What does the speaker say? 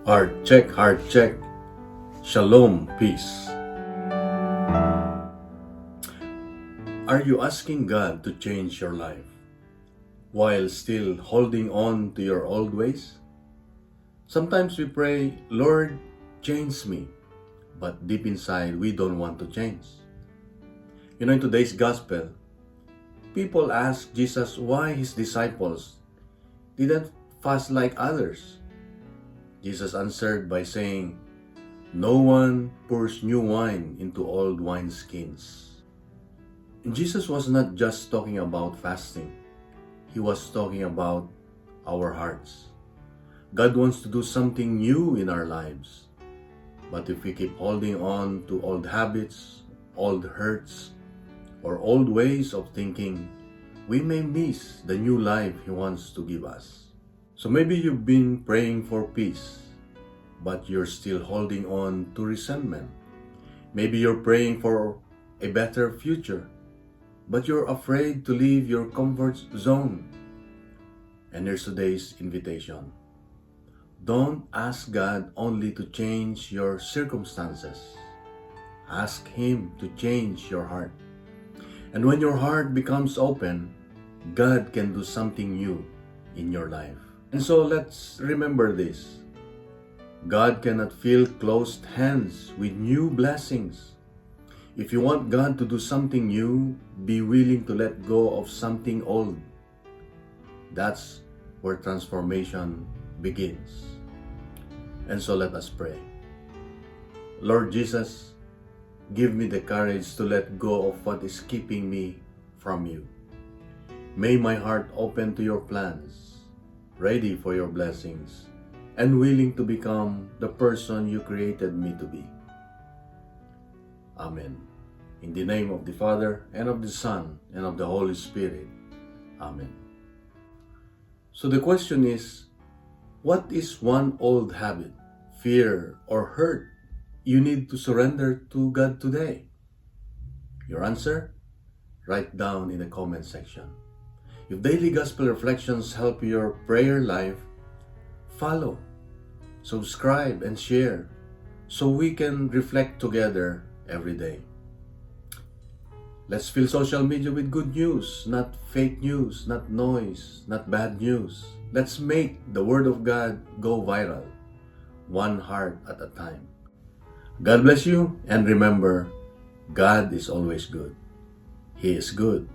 Heart check. Shalom, peace. Are you asking God to change your life while still holding on to your old ways? Sometimes we pray, Lord, change me, but deep inside we don't want to change. In today's gospel, people ask Jesus why his disciples didn't fast like others. Jesus answered by saying, "No one pours new wine into old wineskins." And Jesus was not just talking about fasting. He was talking about our hearts. God wants to do something new in our lives. But if we keep holding on to old habits, old hurts, or old ways of thinking, we may miss the new life He wants to give us. So maybe you've been praying for peace, but you're still holding on to resentment. Maybe you're praying for a better future, but you're afraid to leave your comfort zone. And here's today's invitation. Don't ask God only to change your circumstances. Ask Him to change your heart. And when your heart becomes open, God can do something new in your life. And so let's remember this. God cannot fill closed hands with new blessings. If you want God to do something new, be willing to let go of something old. That's where transformation begins. And so let us pray. Lord Jesus, give me the courage to let go of what is keeping me from you. May my heart open to your plans, ready for your blessings, and willing to become the person you created me to be. Amen. In the name of the Father, and of the Son, and of the Holy Spirit. Amen. So the question is, what is one old habit, fear, or hurt you need to surrender to God today? Your answer? Write down in the comment section. If daily gospel reflections help your prayer life, follow, subscribe, and share so we can reflect together every day. Let's fill social media with good news, not fake news, not noise, not bad news. Let's make the Word of God go viral, one heart at a time. God bless you, and remember, God is always good. He is good.